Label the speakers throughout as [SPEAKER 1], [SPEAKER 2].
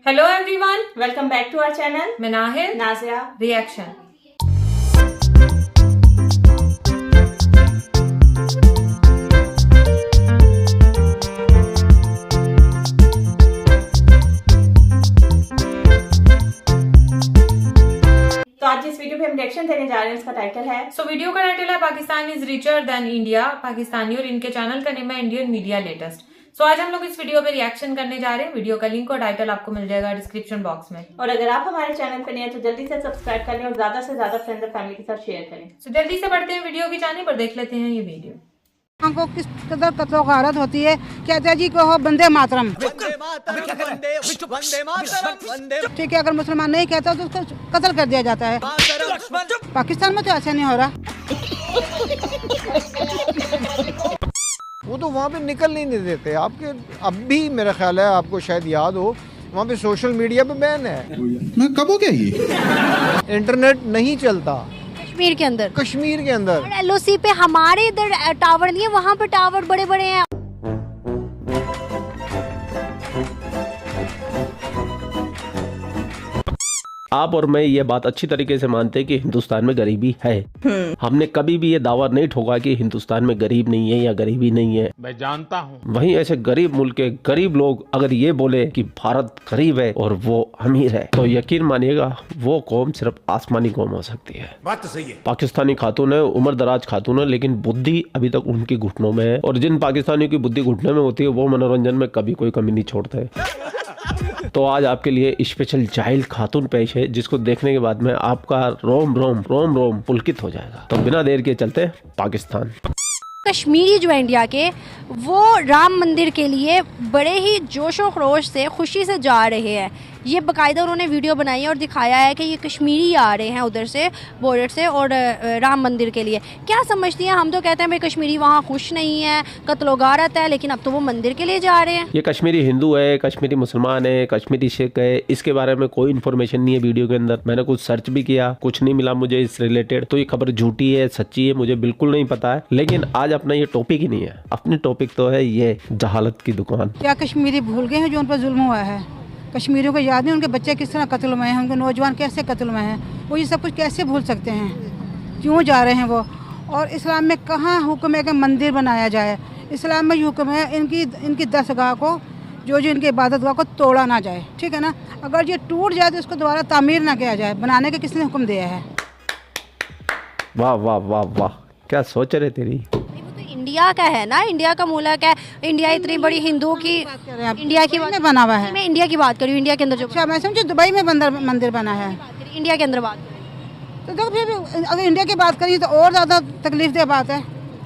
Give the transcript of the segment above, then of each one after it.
[SPEAKER 1] Hello everyone,
[SPEAKER 2] welcome back to our channel.
[SPEAKER 1] मैं Nahid,
[SPEAKER 2] Nazia
[SPEAKER 1] reaction.
[SPEAKER 2] तो आज जिस वीडियो पे हम रिएक्शन देने जा रहे हैं उसका टाइटल है
[SPEAKER 1] वीडियो का टाइटल है Pakistan is richer than India. Pakistani और इनके चैनल का नेम है इंडियन मीडिया लेटेस्ट। आज हम लोग इस वीडियो पे रिएक्शन करने जा रहे हैं। वीडियो का लिंक और टाइटल आपको मिल जाएगा डिस्क्रिप्शन बॉक्स में।
[SPEAKER 2] और अगर आप हमारे चैनल पे नए हैं तो जल्दी से सब्सक्राइब करें और ज्यादा से ज्यादा फ्रेंड्स और फैमिली के साथ शेयर करें।
[SPEAKER 1] जल्दी से बढ़ते हैं वीडियो की जाने पर, देख लेते हैं ये वीडियो।
[SPEAKER 3] को किस कदर कत्ल गारत होती है। कहते हैं जी को हो बंदे मातरम, ठीक है। अगर मुसलमान नहीं कहता तो उसको कत्ल कर दिया जाता है। पाकिस्तान में तो ऐसा नहीं हो रहा।
[SPEAKER 4] वो तो वहाँ पे निकल नहीं देते आपके। अब भी मेरा ख्याल है, आपको शायद याद हो, वहाँ पे सोशल मीडिया पे बैन है।
[SPEAKER 5] मैं कब हो गया ये?
[SPEAKER 4] इंटरनेट नहीं चलता
[SPEAKER 6] कश्मीर के अंदर LOC पे। हमारे इधर टावर नहीं है, वहाँ पे टावर बड़े बड़े हैं।
[SPEAKER 7] आप और मैं ये बात अच्छी तरीके से मानते हैं कि हिंदुस्तान में गरीबी है। हमने कभी भी ये दावा नहीं ठोका कि हिंदुस्तान में गरीब नहीं है या गरीबी नहीं है।
[SPEAKER 5] मैं जानता हूँ।
[SPEAKER 7] वहीं ऐसे गरीब मुल्क के गरीब लोग अगर ये बोले कि भारत गरीब है और वो अमीर है, तो यकीन मानिएगा वो कौम सिर्फ आसमानी कौम हो सकती है।
[SPEAKER 5] बात तो सही है।
[SPEAKER 7] पाकिस्तानी खातून है, उम्र दराज खातून है, लेकिन बुद्धि अभी तक उनकी घुटनों में है। और जिन पाकिस्तानियों की बुद्धि घुटने में होती है वो मनोरंजन में कभी कोई कमी नहीं छोड़ते। तो आज आपके लिए स्पेशल जाहिल खातून पेश है, जिसको देखने के बाद में आपका रोम रोम रोम रोम पुलकित हो जाएगा। तो बिना देर के चलते पाकिस्तान।
[SPEAKER 6] कश्मीरी जो है इंडिया के, वो राम मंदिर के लिए बड़े ही जोशो खरोश से खुशी से जा रहे हैं। ये बाकायदा उन्होंने वीडियो बनाई है और दिखाया है कि ये कश्मीरी आ रहे हैं उधर से बॉर्डर से और राम मंदिर के लिए। क्या समझती हैं? हम तो कहते हैं भाई कश्मीरी वहाँ खुश नहीं है, कत्लो गारत है, लेकिन अब तो वो मंदिर के लिए जा रहे हैं।
[SPEAKER 7] ये कश्मीरी हिंदू है, कश्मीरी मुसलमान है, कश्मीरी सिख है, इसके बारे में कोई इन्फॉर्मेशन नहीं है वीडियो के अंदर। मैंने कुछ सर्च भी किया, कुछ नहीं मिला मुझे इस रिलेटेड। तो ये खबर झूठी है सच्ची है मुझे बिल्कुल नहीं पता है। लेकिन आज अपना ये टॉपिक ही नहीं है, अपनी टॉपिक तो है ये जहालत की दुकान।
[SPEAKER 3] क्या कश्मीरी भूल गए हैं जो उन पर जुल्म हुआ है? कश्मीरियों को याद नहीं उनके बच्चे किस तरह कत्ल हुए हैं, उनके नौजवान कैसे कत्ल हुए हैं? वो ये सब कुछ कैसे भूल सकते हैं? क्यों जा रहे हैं वो? और इस्लाम में कहाँ हुक्म है कि मंदिर बनाया जाए? इस्लाम में हुक्म है इनकी दरगाह को, जो इनकी इबादत गाह को तोड़ा ना जाए, ठीक है ना। अगर ये टूट जाए तो इसको दोबारा तामीर ना किया जाए। बनाने का किसने हुक्म दिया है?
[SPEAKER 7] वाह वाह वाह वाह, क्या सोच रहे तेरी।
[SPEAKER 6] इंडिया का है ना, इंडिया का मुल्क है। इंडिया इतनी बड़ी हिंदू की इंडिया की
[SPEAKER 3] में बना हुआ है।
[SPEAKER 6] मैं इंडिया की बात कर रही हूँ। इंडिया के अंदर जो
[SPEAKER 3] अच्छा, मैं समझी दुबई में मंदिर बना है।
[SPEAKER 6] इंडिया के अंदर बात कर रही हूँ।
[SPEAKER 3] तो देखो फिर अगर इंडिया की बात करिए तो और ज़्यादा तकलीफ बात है।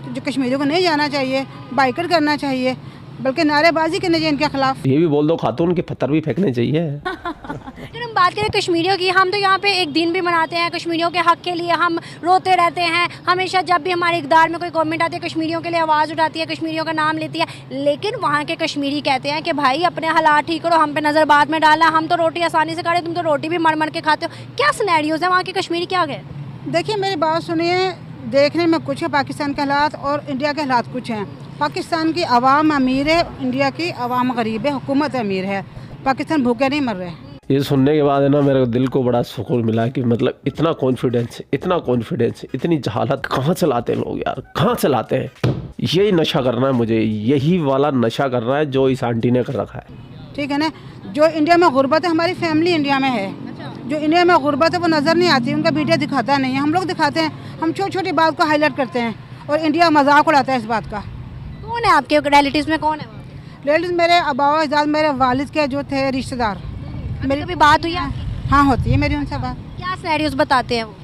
[SPEAKER 3] जो कश्मीरियों को नहीं जाना चाहिए, बाइकआउट करना चाहिए, बल्कि नारेबाजी करनी चाहिए इनके खिलाफ।
[SPEAKER 7] ये भी बोल दो खातून के पत्थर भी फेंकने चाहिए।
[SPEAKER 6] अगर हम बात करें कश्मीरियों की, हम तो यहाँ पे एक दिन भी मनाते हैं कश्मीरियों के हक के लिए। हम रोते रहते हैं हमेशा जब भी हमारे इक़्तिदार में कोई गवर्नमेंट आती है, कश्मीरियों के लिए आवाज़ उठाती है, कश्मीरियों का नाम लेती है। लेकिन वहाँ के कश्मीरी कहते हैं कि भाई अपने हालात ठीक करो, हम पे नज़र बाद में डालना। हम तो रोटी आसानी से खा, तुम तो रोटी भी मर मर के खाते हो। क्या सिनेरियोज है वहाँ के कश्मीरी? क्या गए?
[SPEAKER 3] देखिए मेरी बात सुनिए, देखने में कुछ है पाकिस्तान के हालात और इंडिया के हालात कुछ हैं। पाकिस्तान की आवाम अमीर है, इंडिया की आवाम गरीब है, हुकूमत अमीर है। पाकिस्तान भूखे नहीं मर रहे।
[SPEAKER 7] ये सुनने के बाद है ना, मेरे दिल को बड़ा सुकून मिला कि मतलब इतना कॉन्फिडेंस, इतनी जहालत कहाँ से लाते हैं लोग यार, कहाँ से लाते हैं। यही नशा करना है मुझे, यही वाला नशा करना है जो इस आंटी ने कर रखा है,
[SPEAKER 3] ठीक है ना। जो इंडिया में गुर्बत है, हमारी फैमिली इंडिया में है। जो इंडिया में गुर्बत है वो नज़र नहीं आती, उनका मीडिया दिखाता नहीं है। हम लोग दिखाते हैं, हम छोटी छोटी बात को हाईलाइट करते हैं और इंडिया मजाक उड़ाता है इस बात का।
[SPEAKER 6] कौन है आपके रिलेटिव्स में? कौन है?
[SPEAKER 3] रिलेटिव मेरे अबावा अजदाद, मेरे वालिद के जो थे रिश्तेदार।
[SPEAKER 6] मेरी कभी बात हुई है?
[SPEAKER 3] हाँ होती है मेरी उनसे बात।
[SPEAKER 6] क्या सिनेरियोज बताते हैं वो?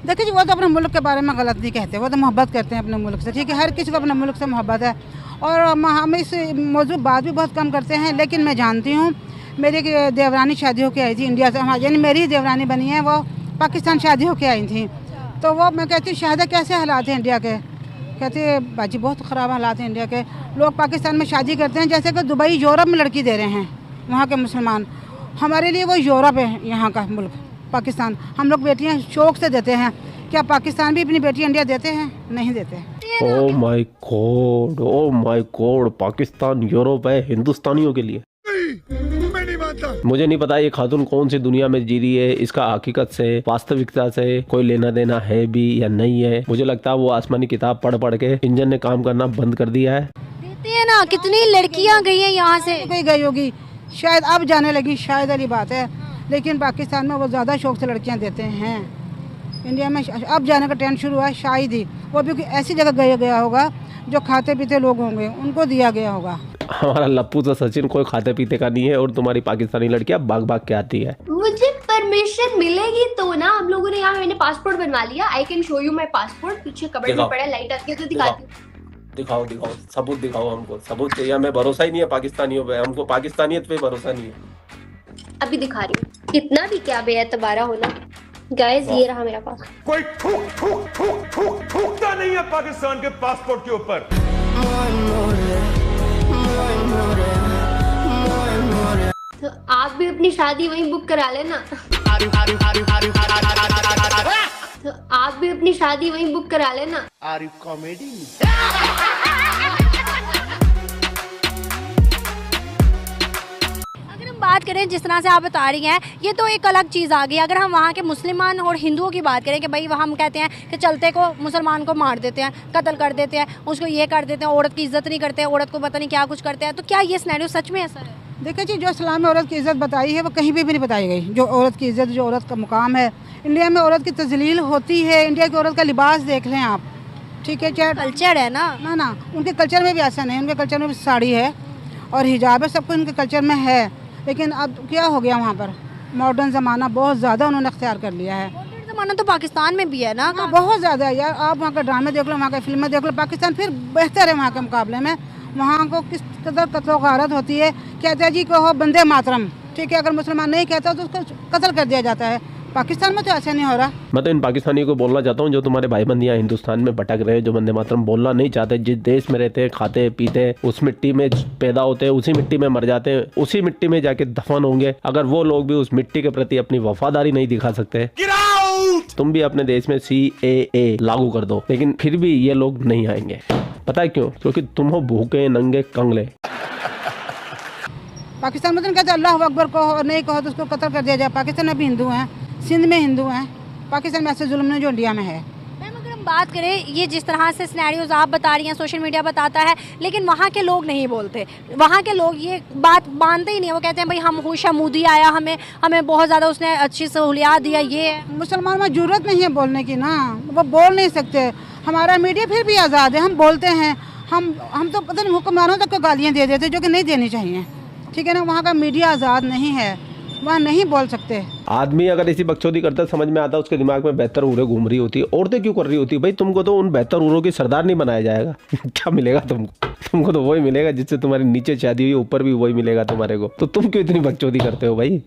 [SPEAKER 3] देखिए जी, वो तो अपने मुल्क के बारे में गलत नहीं कहते, वो तो मोहब्बत करते हैं अपने मुल्क से, ठीक है। हर किसी को अपने मुल्क से मोहब्बत है और हम इस मौजूद बात भी बहुत कम करते हैं। लेकिन मैं जानती हूँ, मेरी एक देवरानी शादी होकर आई थी इंडिया से, यानी मेरी देवरानी बनी है, वो पाकिस्तान शादी होकर आई थी। तो वो मैं कहती हूँ शायद कैसे हालात हैं इंडिया के? कहते हैं बाजी बहुत ख़राब हालात हैं इंडिया के। लोग पाकिस्तान में शादी करते हैं जैसे कि दुबई यूरोप में लड़की दे रहे हैं वहाँ के मुसलमान। हमारे लिए वो यूरोप है, यहाँ का मुल्क पाकिस्तान। हम लोग बेटियाँ शौक से देते हैं। क्या पाकिस्तान भी अपनी बेटी इंडिया देते हैं? नहीं देते।
[SPEAKER 7] Oh my God, Pakistan Europe है हिंदुस्तानियों के लिए।
[SPEAKER 5] मैं नहीं
[SPEAKER 7] मुझे नहीं पता ये खातून कौन सी दुनिया में जी रही है, इसका हकीकत से वास्तविकता से कोई लेना देना है भी या नहीं है। मुझे लगता है वो आसमानी किताब पढ़ पढ़ के इंजन ने काम करना बंद कर दिया है।
[SPEAKER 6] देते हैं ना, कितनी लड़कियां गई हैं यहाँ से।
[SPEAKER 3] कोई गई होगी शायद, अब जाने लगी, शायद वाली बात है, लेकिन पाकिस्तान में वो ज़्यादा शौक से लड़कियां देते हैं। इंडिया में अब जाने का ट्रेंड शुरू हुआ है, शायद ही वो भी ऐसी जगह गया होगा जो खाते पीते लोग होंगे, उनको दिया गया होगा।
[SPEAKER 7] हमारा लप्पू तो सचिन कोई खाते पीते का नहीं है और तुम्हारी पाकिस्तानी लड़कियां भाग भाग के आती है।
[SPEAKER 8] मुझे परमिशन मिलेगी तो ना। हम लोगों ने यहाँ मैंने पासपोर्ट बनवा लिया। I can show you my passport. पीछे कबर्ड में पड़ा, लाइट आती है तो दिखाती हूँ।
[SPEAKER 7] दिखाओ दिखाओ, सबूत दिखाओ, हमको सबूत चाहिए। हमें भरोसा ही नहीं है पाकिस्तानियों पे, हमको पाकिस्तानियत पे भरोसा नहीं है।
[SPEAKER 8] अभी दिखा रही हूँ। कितना भी क्या बेएतबारा होना। गाइस ये रहा मेरा पास।
[SPEAKER 9] कोई थूकता नहीं है पाकिस्तान के पासपोर्ट के ऊपर।
[SPEAKER 8] तो आप भी अपनी शादी वहीं बुक करा लेना। तो आप भी अपनी शादी वहीं बुक करा लेना।
[SPEAKER 5] Are you comedy?
[SPEAKER 6] अगर हम बात करें जिस तरह से आप बता रही हैं, ये तो एक अलग चीज़ आ गई। अगर हम वहाँ के मुसलमान और हिंदुओं की बात करें कि भाई हम कहते हैं कि चलते को मुसलमान को मार देते हैं, कत्ल कर देते हैं, उसको ये कर देते हैं, औरत की इज्जत नहीं करते हैं, औरत को पता नहीं क्या कुछ करते हैं, तो क्या ये सिनेरियो सच में ऐसा है?
[SPEAKER 3] देखिए जी, जो इस्लाम में औरत की इज़्ज़त बताई है वो कहीं भी नहीं बताई गई। जो औरत की इज़्ज़त, जो औरत का मुकाम है, इंडिया में औरत की तजलील होती है। इंडिया की औरत का लिबास देख लें आप, ठीक है, चाहे
[SPEAKER 6] कल्चर है ना।
[SPEAKER 3] ना उनके कल्चर में भी ऐसा नहीं, उनके कल्चर में भी साड़ी है और हिजाब है, सब कुछ उनके कल्चर में है। लेकिन अब क्या हो गया, वहाँ पर मॉडर्न ज़माना बहुत ज़्यादा उन्होंने अख्तियार कर लिया है।
[SPEAKER 6] मॉडर्न ज़माना तो पाकिस्तान में भी है ना।
[SPEAKER 3] हाँ, बहुत ज़्यादा है यार। आप वहाँ का ड्रामे देख लो, वहाँ का फिल्में देख लो, पाकिस्तान फिर बेहतर है वहाँ के मुकाबले में। वहाँ को किस कदर कत्ल गारत होती है। कहते हैं जी कहो बंदे मातरम, ठीक है, अगर मुसलमान नहीं कहता तो उसको कत्ल कर दिया जाता है। पाकिस्तान में तो ऐसा नहीं हो रहा।
[SPEAKER 7] मैं तो इन पाकिस्तानियों को बोलना चाहता हूँ जो तुम्हारे भाई बंद यहाँ हिंदुस्तान में भटक रहे हैं, जो वंदे मातरम बोलना नहीं चाहते, जिस देश में रहते हैं, खाते पीते, उस मिट्टी में पैदा होते हैं, उसी मिट्टी में मर जाते हैं, उसी मिट्टी में जाके दफन होंगे। अगर वो लोग भी उस मिट्टी के प्रति अपनी वफादारी नहीं दिखा सकते, तुम भी अपने देश में CAA लागू कर दो, लेकिन फिर भी ये लोग नहीं आएंगे। पता है क्यों? क्योंकि तुम हो भूखे नंगे कंगले।
[SPEAKER 3] पाकिस्तान में तो कहते अल्लाह अकबर कहो और नहीं कहो तो उसको कत्ल कर दिया जाए। पाकिस्तान में भी हिंदू हैं, सिंध में हिंदू हैं, पाकिस्तान में ऐसे जुल्म नहीं जो इंडिया में है।
[SPEAKER 6] मैम अगर हम बात करें, ये जिस तरह से सिनेरियोज आप बता रही हैं, सोशल मीडिया बताता है, लेकिन वहाँ के लोग नहीं बोलते। वहाँ के लोग ये बात मानते ही नहीं है। वो कहते हैं भाई हम खुशमूदी आया, हमें बहुत ज़्यादा उसने अच्छी सहूलियात दिया। ये
[SPEAKER 3] मुसलमान में जरूरत नहीं है बोलने की ना, वो बोल नहीं सकते। हमारा मीडिया फिर भी आज़ाद है, हम बोलते हैं। हम तो पता नहीं हुक्मरानों तक को गालियाँ दे देते जो कि नहीं देनी चाहिए, ठीक है ना। वहाँ का मीडिया आज़ाद नहीं है, वहाँ नहीं बोल सकते।
[SPEAKER 7] आदमी अगर इसी बकचोदी करता समझ में आता, उसके दिमाग में बेहतर उड़े घूम रही होती है। औरतें क्यों कर रही होती है? भाई तुमको तो उन बेहतर उड़ों की सरदार नहीं बनाया जाएगा। क्या मिलेगा तुमको तो वही मिलेगा जिससे तुम्हारी नीचे शादी हुई, ऊपर भी वही मिलेगा तुम्हारे को। तो तुम क्यों इतनी बकचोदी करते हो भाई?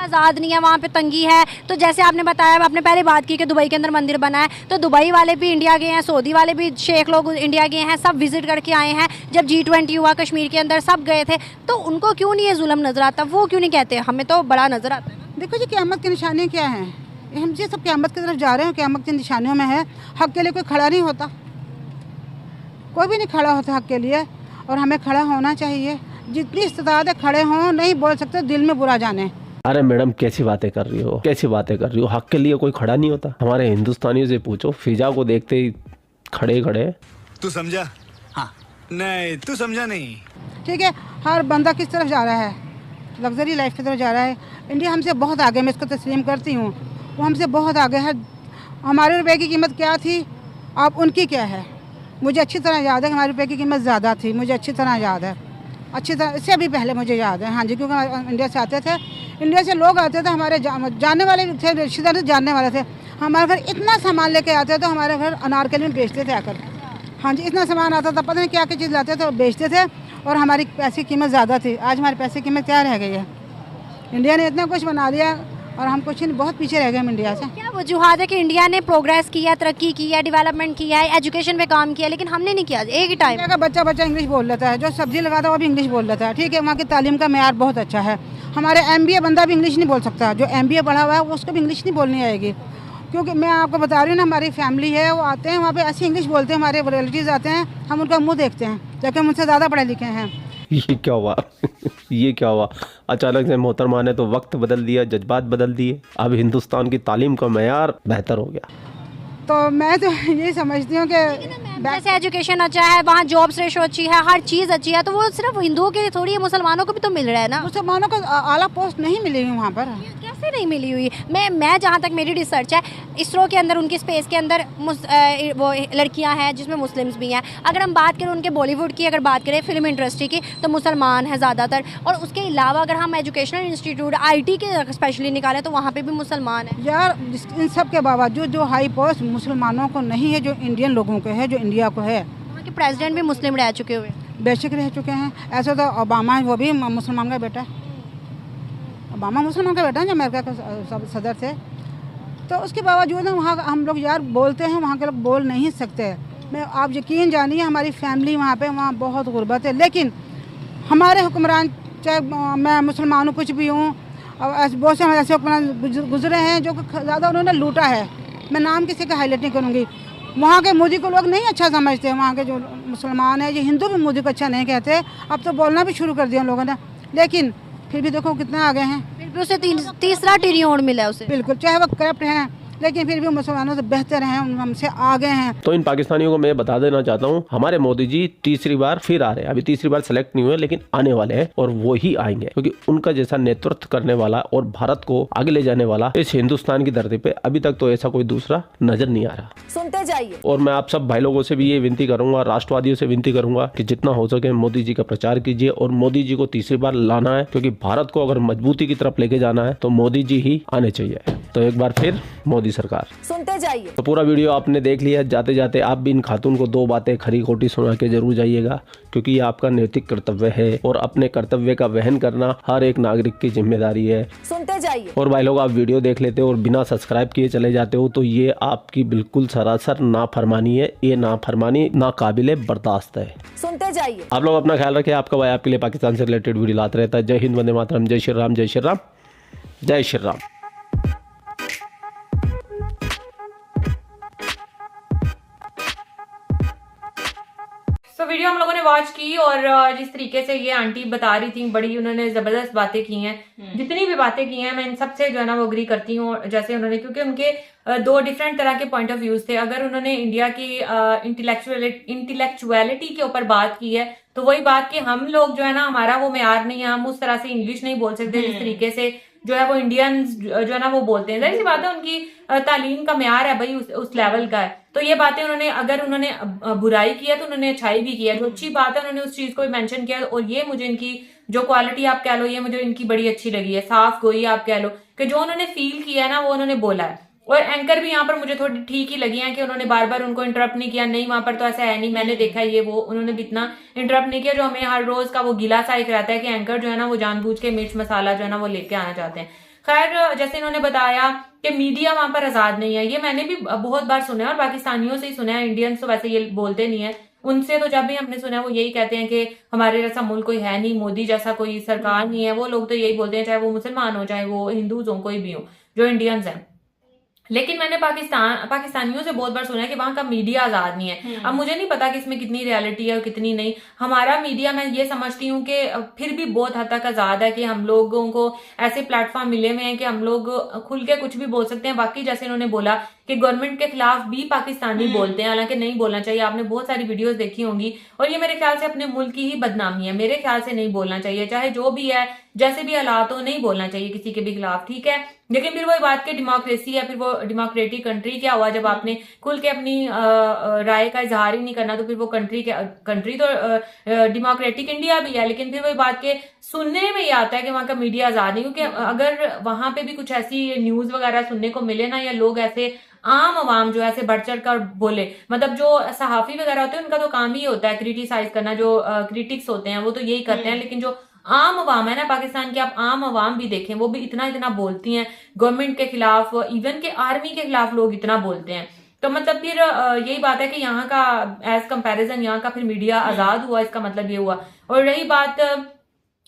[SPEAKER 6] आज़ाद नहीं है, वहाँ पे तंगी है। तो जैसे आपने बताया, आपने पहले बात की कि दुबई के अंदर मंदिर बना है, तो दुबई वाले भी इंडिया गए हैं, सऊदी वाले भी शेख लोग इंडिया गए हैं, सब विजिट करके आए हैं। जब G20 हुआ कश्मीर के अंदर सब गए थे, तो उनको क्यों नहीं ये जुल्म नज़र आता? वो क्यों नहीं कहते? हमें तो बड़ा नज़र आता है।
[SPEAKER 3] देखो जी, क़यामत की निशानियाँ क्या हैं? हम ये सब क़यामत की तरफ जा रहे हैं, क़यामत की निशानियों में है। हक़ के लिए कोई खड़ा नहीं होता, कोई भी नहीं खड़ा होता हक़ के लिए, और हमें खड़ा होना चाहिए। जितनी इस्तिताअत है खड़े हों, नहीं बोल सकते दिल में बुरा जाने।
[SPEAKER 7] अरे मैडम कैसी बातें कर रही हो, कैसी बातें कर रही हो? हक के लिए कोई खड़ा नहीं होता? हमारे हिंदुस्तानियों से पूछो, फिजा को देखते ही खड़े खड़े।
[SPEAKER 10] तू समझा? हाँ। नहीं तू समझा नहीं।
[SPEAKER 3] ठीक है, हर बंदा किस तरफ जा रहा है? लग्जरी लाइफ की तरफ जा रहा है। इंडिया हमसे बहुत आगे, मैं इसको तस्लीम करती हूँ, वो हमसे बहुत आगे है। हमारे रुपए की कीमत क्या थी, अब उनकी क्या है? मुझे अच्छी तरह याद है, हमारे रुपए की कीमत ज़्यादा थी, मुझे अच्छी तरह याद है, अच्छी तरह, इससे अभी पहले मुझे याद है। हाँ जी, क्योंकि हम इंडिया से आते थे, इंडिया से लोग आते थे, हमारे जानने वाले थे, रिश्तेदार जानने वाले थे। हमारे घर इतना सामान लेके आते थे, हमारे घर अनारकली में बेचते थे आकर। हाँ जी, इतना सामान आता था, पता नहीं क्या क्या चीज़ लाते थे और बेचते थे, और हमारी पैसे की कीमत ज़्यादा थी। आज हमारे पैसे की कीमत क्या रह गई है? इंडिया ने इतना कुछ बना दिया और हम कुछ नहीं, बहुत पीछे रह गए हम इंडिया से।
[SPEAKER 6] क्या वजूहत है कि इंडिया ने प्रोग्रेस किया, तरक्की की है, डेवलपमेंट किया है, एजुकेशन पे काम किया, लेकिन हमने नहीं किया? एक ही टाइम
[SPEAKER 3] का बच्चा इंग्लिश बोल लेता है, जो सब्जी लगाता है वो भी इंग्लिश बोल लेता है। ठीक है, वहाँ की तालीम का मेयार बहुत अच्छा है। हमारे MBA बंदा भी इंग्लिश नहीं बोल सकता, जो MBA पढ़ा हुआ है वो उसको भी इंग्लिश नहीं बोलनी आएगी। क्योंकि मैं आपको बता रही हूँ ना, हमारी फैमिली है, वो आते हैं वहाँ पे ऐसी इंग्लिश बोलते हैं, हमारे रिलेटिव्स आते हैं, हम उनका मुँह देखते हैं, जबकि हम उनसे ज़्यादा पढ़े लिखे हैं।
[SPEAKER 7] ये क्या हुआ? ये क्या हुआ? अचानक से मोहतरमा ने तो वक्त बदल दिया, जज्बात बदल दिए, अब हिंदुस्तान की तालीम का मयार बेहतर हो गया।
[SPEAKER 3] तो मैं तो ये समझती हूँ कि
[SPEAKER 6] जैसे एजुकेशन अच्छा है, वहाँ जॉब्स रेशो अच्छी है, हर चीज़ अच्छी है, तो वो सिर्फ हिंदुओं के लिए थोड़ी है, मुसलमानों को भी तो मिल रहा है ना।
[SPEAKER 3] मुसलमानों को आला पोस्ट नहीं मिली हुई वहाँ पर।
[SPEAKER 6] कैसे नहीं मिली हुई? मैं जहाँ तक मेरी रिसर्च है, इसरो के अंदर, उनकी स्पेस के अंदर वो लड़कियाँ हैं जिसमें मुस्लिम्स भी हैं। अगर हम बात करें उनके बॉलीवुड की, अगर बात करें फिल्म इंडस्ट्री की, तो मुसलमान हैं ज़्यादातर। और उसके अलावा अगर हम एजुकेशनल इंस्टीट्यूट IT के स्पेशली निकालें तो वहाँ पर भी मुसलमान हैं।
[SPEAKER 3] यार इन सब के बावजूद जो हाई पोस्ट मुसलमानों को नहीं है, जो इंडियन लोगों को है, जो इंडिया को है।
[SPEAKER 6] वहाँ के प्रेसिडेंट भी मुस्लिम रह चुके हुए,
[SPEAKER 3] बेशक रह चुके हैं। ऐसा तो ओबामा है, वो भी मुसलमान का बेटा है। ओबामा मुसलमान का बेटा है, जो अमेरिका का सदर थे। तो उसके बावजूद वहाँ हम लोग यार बोलते हैं, वहाँ के लोग बोल नहीं सकते। मैं आप यकीन जानिए, हमारी फैमिली वहाँ पे वहाँ बहुत गुर्बत है, लेकिन हमारे हुक्मरान, चाहे मैं मुसलमान हूँ, कुछ भी हूँ, और बहुत से हमारे ऐसे हुक्मरान गुजरे हैं जो ज़्यादा उन्होंने लूटा है। मैं नाम किसी का हाईलाइट नहीं करूँगी। वहाँ के मोदी को लोग नहीं अच्छा समझते, वहाँ के जो मुसलमान हैं, ये हिंदू भी मोदी को अच्छा नहीं कहते। अब तो बोलना भी शुरू कर दिया लोगों ने, लेकिन फिर भी देखो कितना आगे हैं।
[SPEAKER 6] फिर भी उसे तीसरा ट्रिलियन मिला है उसे।
[SPEAKER 3] बिल्कुल, चाहे वो करप्ट हैं, लेकिन फिर भी मुसलमानों से बेहतर हैं, हमसे आगे हैं।
[SPEAKER 7] तो इन पाकिस्तानियों को मैं बता देना चाहता हूँ, हमारे मोदी जी तीसरी बार फिर आ रहे हैं। अभी तीसरी बार सेलेक्ट नहीं हुए, लेकिन आने वाले हैं और वो ही आएंगे, क्योंकि उनका जैसा नेतृत्व करने वाला और भारत को आगे ले जाने वाला इस हिंदुस्तान की धरती पे अभी तक तो ऐसा कोई दूसरा नजर नहीं आ रहा।
[SPEAKER 2] सुनते जाइए।
[SPEAKER 7] और मैं आप सब भाई लोगों से भी ये विनती करूंगा, राष्ट्रवादियों से विनती करूंगा कि जितना हो सके मोदी जी का प्रचार कीजिए और मोदी जी को तीसरी बार लाना है, क्योंकि भारत को अगर मजबूती की तरफ लेके जाना है तो मोदी जी ही आने चाहिए। तो एक बार फिर मोदी सरकार।
[SPEAKER 2] सुनते जाइए।
[SPEAKER 7] तो पूरा वीडियो आपने देख लिया। जाते जाते आप भी इन खातून को 2 बातें खरी खोटी सुना के जरूर जाइएगा, क्योंकि ये आपका नैतिक कर्तव्य है और अपने कर्तव्य का वहन करना हर एक नागरिक की जिम्मेदारी है।
[SPEAKER 2] सुनते जाइए।
[SPEAKER 7] और भाई लोग, आप वीडियो देख लेते हो और बिना सब्सक्राइब किए चले जाते हो तो ये आपकी बिल्कुल सरासर नाफरमानी है। ये नाफरमानी नाकाबिले बर्दाश्त है।
[SPEAKER 2] सुनते जाइए।
[SPEAKER 7] आप लोग अपना ख्याल रखें। आपका भाई आपके लिए पाकिस्तान से रिलेटेड वीडियो लाता रहता है। जय हिंद, वंदे मातरम, जय श्री राम, जय श्री राम, जय श्री राम।
[SPEAKER 1] तो वीडियो हम लोगों ने वॉच की और जिस तरीके से ये आंटी बता रही थी, बड़ी उन्होंने जबरदस्त बातें की हैं। जितनी भी बातें की हैं मैं इन सबसे जो है ना वो अग्री करती हूँ। जैसे उन्होंने, क्योंकि उनके 2 डिफरेंट तरह के पॉइंट ऑफ व्यूज थे। अगर उन्होंने इंडिया की इंटेलेक्चुअलिटी के ऊपर बात की है तो वही बात कि हम लोग जो है ना, हमारा वो मेयार नहीं है, हम उस तरह से इंग्लिश नहीं बोल सकते जिस तरीके से जो है वो इंडियंस जो है ना वो बोलते हैं। जाहिर सी बात है, उनकी तालीम का मेयार है भाई उस लेवल का है। तो ये बातें उन्होंने, अगर उन्होंने बुराई किया तो उन्होंने अच्छाई भी किया। जो अच्छी बात है उन्होंने उस चीज को भी मेंशन किया। और ये मुझे इनकी जो क्वालिटी आप कह लो, ये मुझे इनकी बड़ी अच्छी लगी है। साफ गोई आप कह लो कि जो उन्होंने फील किया है ना वो उन्होंने बोला है। और एंकर भी यहाँ पर मुझे थोड़ी ठीक ही लगी है कि उन्होंने बार बार उनको इंटरप्ट नहीं किया। नहीं, वहां पर तो ऐसा है नहीं, मैंने देखा ये वो, उन्होंने भी इतना इंटरप्ट नहीं किया। जो हमें हर रोज का वो गिला सा एक रहता है कि एंकर जो है ना वो जानबूझ के मिर्च मसाला जो है ना वो लेके आना चाहते हैं। खैर, जैसे इन्होंने बताया कि मीडिया वहां पर आजाद नहीं है, ये मैंने भी बहुत बार सुना है और पाकिस्तानियों से ही सुना है। इंडियंस तो वैसे ये बोलते नहीं है। उनसे तो जब भी हमने सुना है वो यही कहते हैं कि हमारे जैसा मुल्क कोई है नहीं, मोदी जैसा कोई सरकार नहीं है। वो लोग तो यही बोलते हैं, चाहे वो मुसलमान हो, चाहे वो हिंदूज हो, कोई भी हो, जो इंडियंस हैं। लेकिन मैंने पाकिस्तानियों से बहुत बार सुना है कि वहां का मीडिया आजाद नहीं है। अब मुझे नहीं पता कि इसमें कितनी रियलिटी है और कितनी नहीं। हमारा मीडिया, मैं ये समझती हूँ कि फिर भी बहुत हद तक आजाद है कि हम लोगों को ऐसे प्लेटफॉर्म मिले हुए हैं कि हम लोग खुल के कुछ भी बोल सकते हैं। बाकी जैसे इन्होंने बोला कि गवर्नमेंट के खिलाफ भी पाकिस्तानी बोलते हैं, हालांकि नहीं बोलना चाहिए। आपने बहुत सारी वीडियोस देखी होंगी और ये मेरे ख्याल से अपने मुल्क की ही बदनामी है। मेरे ख्याल से नहीं बोलना चाहिए, चाहे जो भी है, जैसे भी हालात हो, नहीं बोलना चाहिए किसी के भी खिलाफ, ठीक है। लेकिन फिर वही बात कि डेमोक्रेसी है, फिर वो डेमोक्रेटिक कंट्री क्या हुआ जब आपने खुल के अपनी राय का इजहार ही नहीं करना, तो फिर वो कंट्री तो डेमोक्रेटिक इंडिया भी है। लेकिन फिर वही बात के सुनने में ये आता है कि वहां का मीडिया आजाद नहीं, क्योंकि अगर वहां पे भी कुछ ऐसी न्यूज वगैरह सुनने को मिले ना, या लोग ऐसे आम आवाम जो ऐसे बढ़ चढ़ कर बोले, मतलब जो सहाफी वगैरह होते हैं उनका तो काम ही होता है क्रिटिसाइज करना, जो क्रिटिक्स होते हैं वो तो यही करते हैं। लेकिन जो आम आवाम है ना पाकिस्तान की, आप आम आवाम भी देखें, वो भी इतना बोलती हैं गवर्नमेंट के खिलाफ, इवन के आर्मी के खिलाफ लोग इतना बोलते हैं। तो मतलब फिर यही बात है कि यहाँ का एज कंपैरिजन यहाँ का फिर मीडिया आजाद हुआ, इसका मतलब ये हुआ। और रही बात,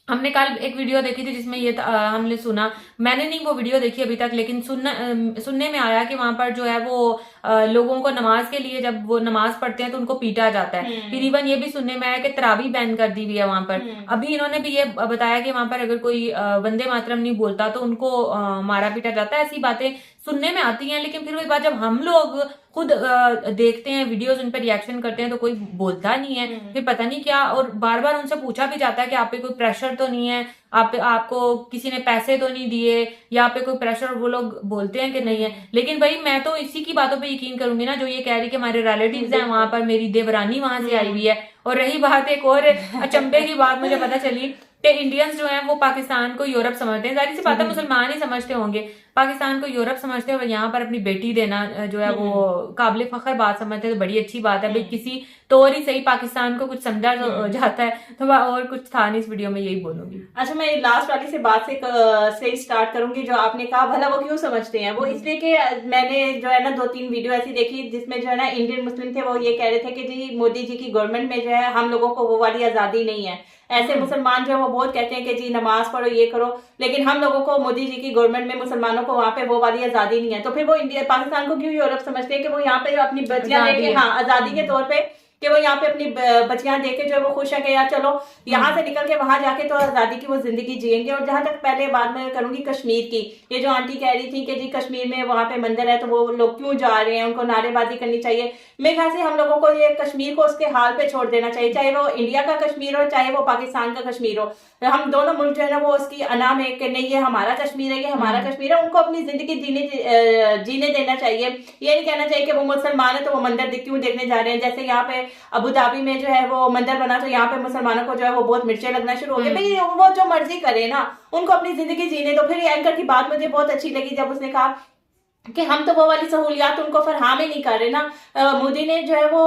[SPEAKER 1] हमने कल एक वीडियो देखी थी जिसमें ये हमने सुना, मैंने नहीं वो वीडियो देखी अभी तक, लेकिन सुनने में आया कि वहां पर जो है वो लोगों को नमाज के लिए जब वो नमाज पढ़ते हैं तो उनको पीटा जाता है। फिर इवन ये भी सुनने में आया कि तरावी बैन कर दी हुई है वहां पर। अभी इन्होंने भी ये बताया कि वहां पर अगर कोई वंदे मातरम नहीं बोलता तो उनको मारा पीटा जाता है। ऐसी बातें सुनने में आती हैं, लेकिन फिर वही बात जब हम लोग खुद देखते हैं वीडियोस, उन पर रिएक्शन करते हैं तो कोई बोलता नहीं है। फिर पता नहीं क्या, और बार बार उनसे पूछा भी जाता है कि आप पे कोई प्रेशर तो नहीं है, आपको किसी ने पैसे तो नहीं दिए, या आप पे कोई प्रेशर, वो लोग बोलते हैं कि नहीं है। लेकिन भाई मैं तो इसी की बातों पे यकीन करूंगी ना जो ये कह रही कि हमारे रिलेटिव्स हैं वहां पर, मेरी देवरानी वहां से आई हुई है। और रही बात एक और अचंभे की बात मुझे पता चली कि इंडियंस जो हैं वो पाकिस्तान को यूरोप समझते हैं। जाहिर सी बात है मुसलमान ही समझते होंगे, पाकिस्तान को यूरोप समझते हैं और यहाँ पर अपनी बेटी देना जो है वो काबिल फख्र बात समझते हैं। तो बड़ी अच्छी बात है भाई, किसी तौर ही सही पाकिस्तान को कुछ समझा जाता है। तो और कुछ था नहीं इस वीडियो में, यही बोलूंगी।
[SPEAKER 2] अच्छा, मैं लास्ट वाली से बात से स्टार्ट करूंगी जो आपने कहा भला वो क्यों समझते हैं। वो इसलिए कि मैंने जो है ना 2-3 वीडियो ऐसी देखी जिसमें जो है ना इंडियन मुस्लिम थे, वो ये कह रहे थे कि जी मोदी जी की गवर्नमेंट में जो है हम लोगों को वो वाली आजादी नहीं है। ऐसे मुसलमान जो है वो बहुत कहते हैं कि जी नमाज पढ़ो, ये करो, लेकिन हम लोगों को मोदी जी की गवर्नमेंट में मुसलमानों को वहां पे वो वाली आजादी नहीं है। तो फिर वो इंडिया पाकिस्तान को क्यों यूरोप समझते हैं कि वो यहाँ पे अपनी बच्चियां लेके, हाँ आजादी के तौर पे कि वो यहाँ पे अपनी बच्चियां देके जो है वो खुश है कि यार चलो यहाँ से निकल के वहां जाके तो आजादी की वो जिंदगी जिएंगे। और जहां तक पहले बात मैं करूंगी कश्मीर की, ये जो आंटी कह रही थी कि जी कश्मीर में वहां पे मंदिर है तो वो लोग क्यों जा रहे हैं, उनको नारेबाजी करनी चाहिए। मेरे ख्याल से हम लोगों को ये कश्मीर को उसके हाल पे छोड़ देना चाहिए, चाहे वो इंडिया का कश्मीर हो चाहे वो पाकिस्तान का कश्मीर हो। हम दोनों मुल्क जो है ना वो उसकी अना में कि नहीं ये हमारा कश्मीर है, ये हमारा कश्मीर है, उनको अपनी जिंदगी जीने देना चाहिए। ये नहीं कहना चाहिए कि वो मुसलमान है तो वो मंदिर क्यों देखने जा रहे हैं। जैसे यहाँ पे अबू धाबी में जो है वो मंदिर बना तो यहाँ पे मुसलमानों को जो है वो बहुत मिर्चें लगना शुरू हो गई। भाई वो जो मर्जी करे ना, उनको अपनी जिंदगी जीने दो। फिर एंकर की बात मुझे बहुत अच्छी लगी जब उसने कहा कि हम तो वो वाली सहूलियात उनको फरहाम ही नहीं कर रहे ना। मोदी ने जो है वो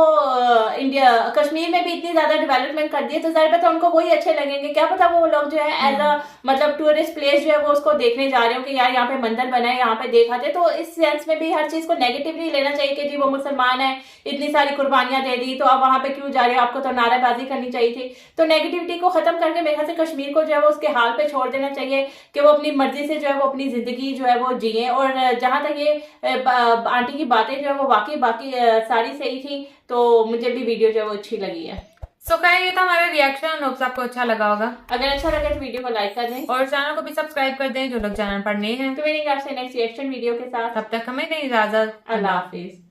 [SPEAKER 2] इंडिया कश्मीर में भी इतनी ज्यादा डेवलपमेंट कर दी है तो जाहिर बात है उनको वही अच्छे लगेंगे। क्या पता वो लोग जो है एज अ मतलब टूरिस्ट प्लेस जो है वो उसको देखने जा रहे हो कि यार यहाँ पे मंदिर बना है, यहाँ पे देखा थे। तो इस सेंस में भी हर चीज को नेगेटिवली लेना चाहिए कि जी वो मुसलमान है, इतनी सारी कुर्बानियां दे दी तो अब वहां पे क्यों जा रहे हो, आपको तो नारेबाजी करनी चाहिए थी। तो नेगेटिविटी को खत्म करके मेरे ख्याल से कश्मीर को जो है वो उसके हाल पे छोड़ देना चाहिए कि वो अपनी मर्जी से जो है वो अपनी जिंदगी जो है वो जिए। और जहां तक ये आंटी की बातें जो है वो वाकई बाकी सारी सही थी, तो मुझे भी वीडियो जो है वो अच्छी लगी है।
[SPEAKER 1] सो ये था हमारा रिएक्शन, होप्स आपको अच्छा लगा होगा।
[SPEAKER 2] अगर अच्छा लगे तो वीडियो को लाइक कर दें
[SPEAKER 1] और चैनल को भी सब्सक्राइब कर दें जो लोग चैनल पर नए हैं।
[SPEAKER 2] तो मिलेंगे आपसे नेक्स्ट रिएक्शन वीडियो के साथ,
[SPEAKER 1] तब तक हमें दें इजाजत।
[SPEAKER 2] अल्लाह हाफिज।